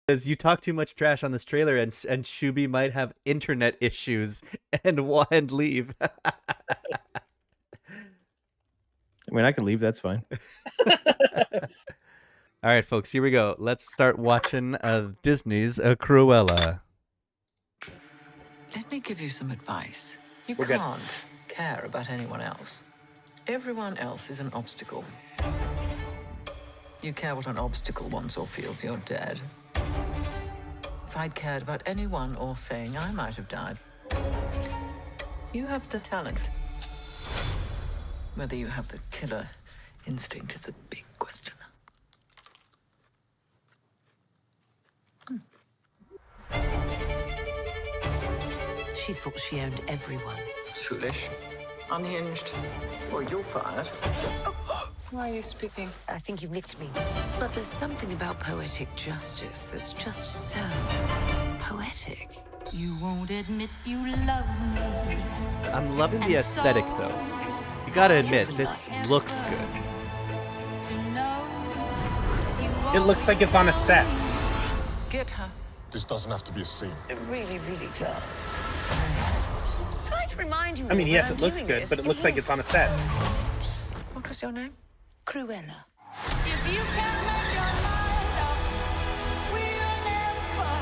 Because you talk too much trash on this trailer, and Schubey might have internet issues and leave. I mean, I can leave. That's fine. All right, folks, here we go. Let's start watching Disney's Cruella. Let me give you some advice. You We're good. can't care about anyone else. Everyone else is an obstacle. You care what an obstacle wants or feels, you're dead. If I'd cared about anyone or thing, I might have died. You have the talent. Whether you have the killer instinct is the big question. She thought she owned everyone. It's foolish. Unhinged. Well, you're fired. Why are you speaking? I think you've nicked me. But there's something about poetic justice that's just so poetic. You won't admit you love me. I'm loving the aesthetic, though. You gotta admit, this looks good. It looks like it's on a set. Get her. This doesn't have to be a scene. It really, really does. I'd like to remind you. I mean, all yes, that it I'm looks doing good, this but it looks like it's on a set. What was your name? Cruella. If you can't make your mind up, we'll never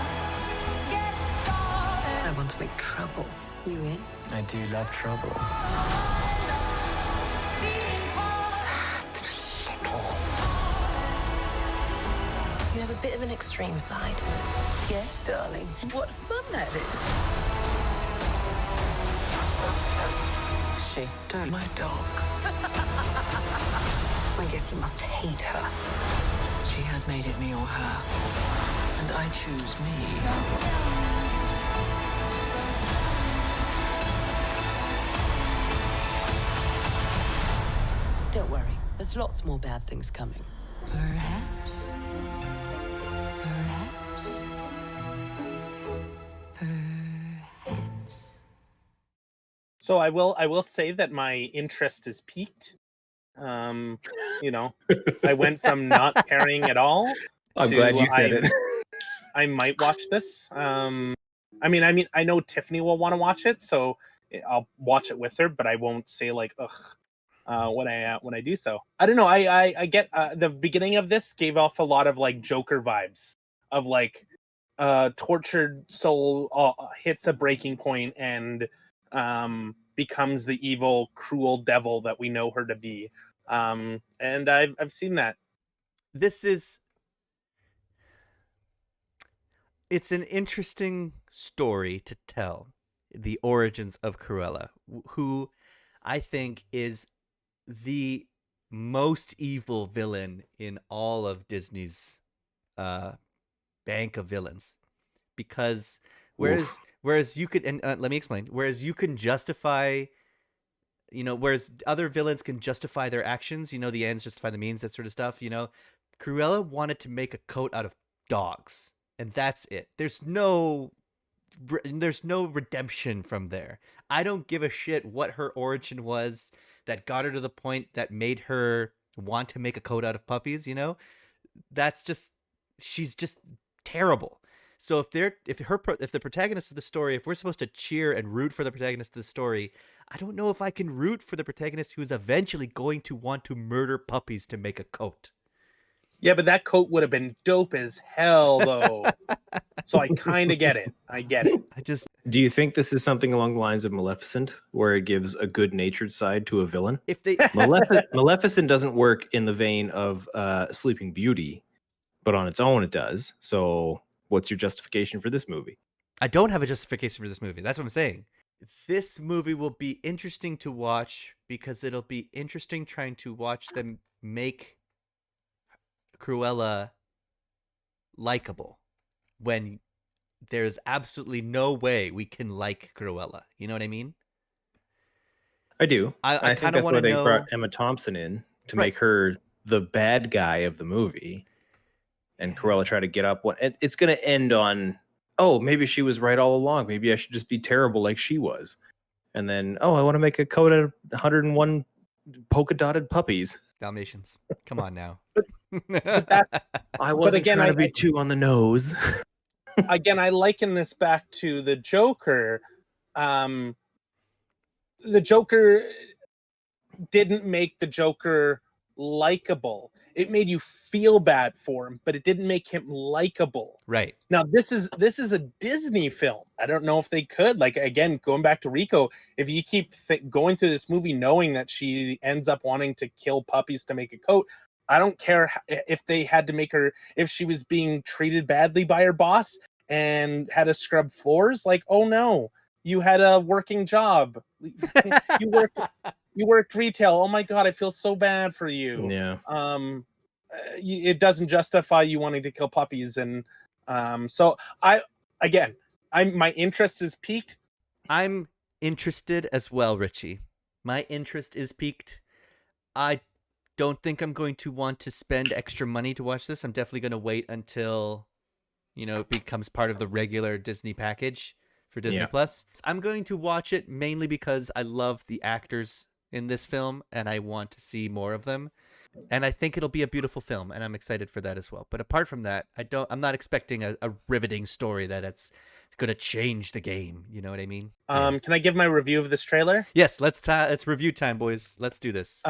get started. I want to make trouble. You in? I do love trouble. You have a bit of an extreme side. Yes, darling. What fun that is. She stole my dogs. I guess you must hate her. She has made it me or her. And I choose me. Don't worry. There's lots more bad things coming. Perhaps. So I will say that my interest is peaked. You know, I went from not caring at all. I'm glad you said it. I might watch this. I mean, I know Tiffany will want to watch it, so I'll watch it with her. But I won't say like, ugh, when I do so. I don't know. I get the beginning of this gave off a lot of like Joker vibes of like tortured soul hits a breaking point and becomes the evil, cruel devil that we know her to be. And I've seen that. It's an interesting story to tell, the origins of Cruella, who I think is the most evil villain in all of Disney's bank of villains. Because whereas you could, and let me explain, whereas you can justify, whereas other villains can justify their actions, the ends justify the means, that sort of stuff, Cruella wanted to make a coat out of dogs. And that's it. There's no redemption from there. I don't give a shit what her origin was that got her to the point that made her want to make a coat out of puppies, That's just, she's just terrible. So if the protagonist of the story, if we're supposed to cheer and root for the protagonist of the story, I don't know if I can root for the protagonist who is eventually going to want to murder puppies to make a coat. Yeah, but that coat would have been dope as hell, though. So I kind of get it. I get it. Do you think this is something along the lines of Maleficent, where it gives a good-natured side to a villain? If they Maleficent doesn't work in the vein of Sleeping Beauty, but on its own it does. So what's your justification for this movie? I don't have a justification for this movie. That's what I'm saying. This movie will be interesting to watch because it'll be interesting trying to watch them make Cruella likable when there's absolutely no way we can like Cruella. You know what I mean? I do. I think that's why they brought Emma Thompson in to make her the bad guy of the movie, and Cruella try to get up. It's going to end on, oh, maybe she was right all along. Maybe I should just be terrible like she was. And then, oh, I want to make a coat out of 101 polka dotted puppies. Dalmatians. Come on now. But that's, I wasn't again, trying to be too on the nose. Again, I liken this back to the Joker. The Joker didn't make the Joker likable. It made you feel bad for him, but it didn't make him likable. Right. Now, this is a Disney film. I don't know if they could. Like, again, going back to Rico, if you keep going through this movie knowing that she ends up wanting to kill puppies to make a coat, I don't care if they had to make her, if she was being treated badly by her boss and had to scrub floors. Like, oh no, you had a working job. You worked retail. Oh my God, I feel so bad for you. Yeah. It doesn't justify you wanting to kill puppies. And so my interest is piqued. I'm interested as well, Ritchie. My interest is piqued. I don't think I'm going to want to spend extra money to watch this. I'm definitely going to wait until, it becomes part of the regular Disney package for Disney Plus. I'm going to watch it mainly because I love the actors in this film and I want to see more of them. And I think it'll be a beautiful film, and I'm excited for that as well. But apart from that, I'm not expecting a riveting story that it's going to change the game. You know what I mean? Can I give my review of this trailer? Yes, it's review time, boys. Let's do this.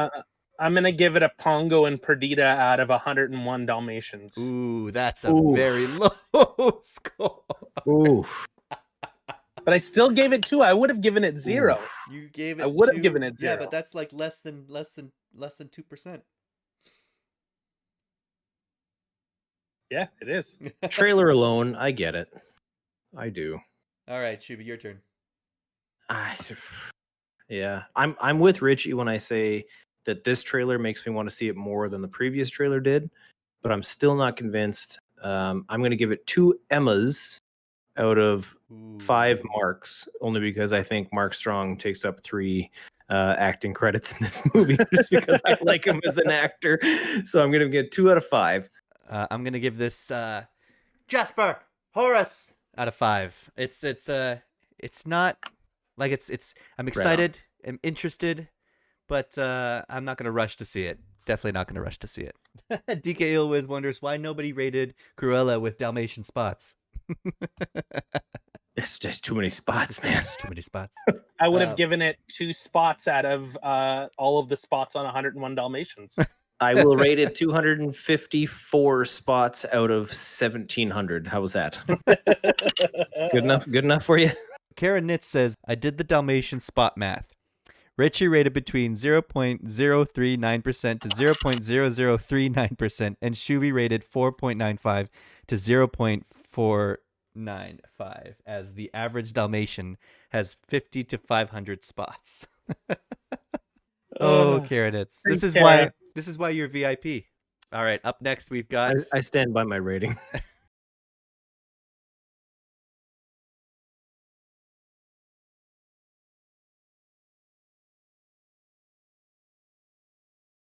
I'm going to give it a Pongo and Perdita out of 101 Dalmatians. Ooh, that's a very low score. Ooh. But I still gave it 2. I would have given it 0. You gave it. I would have given it 0. Yeah, but that's like less than 2%. Yeah, it is. Trailer alone, I get it. I do. All right, Schubey, your turn. Yeah, I'm with Ritchie when I say that this trailer makes me want to see it more than the previous trailer did, but I'm still not convinced. I'm going to give it 2 Emmas out of 5 Marks, only because I think Mark Strong takes up 3 acting credits in this movie, just because I like him as an actor. So I'm going to get 2 out of 5. I'm going to give this Jasper Horace out of 5. It's not like it's. I'm excited. I'm interested. But I'm not going to rush to see it. Definitely not going to rush to see it. DK Ilwiz wonders why nobody rated Cruella with Dalmatian spots. It's just too many spots, man. It's too many spots. I would have given it 2 spots out of all of the spots on 101 Dalmatians. I will rate it 254 spots out of 1,700. How was that? Good enough? Good enough for you? Kara Nitz says, I did the Dalmatian spot math. Ritchie rated between 0.039% to 0.0039%, and Schubey rated 4.95 to 0.495, as the average Dalmatian has 50 to 500 spots. Kara Nitz. This is why you're VIP. All right, up next we've got... I stand by my rating.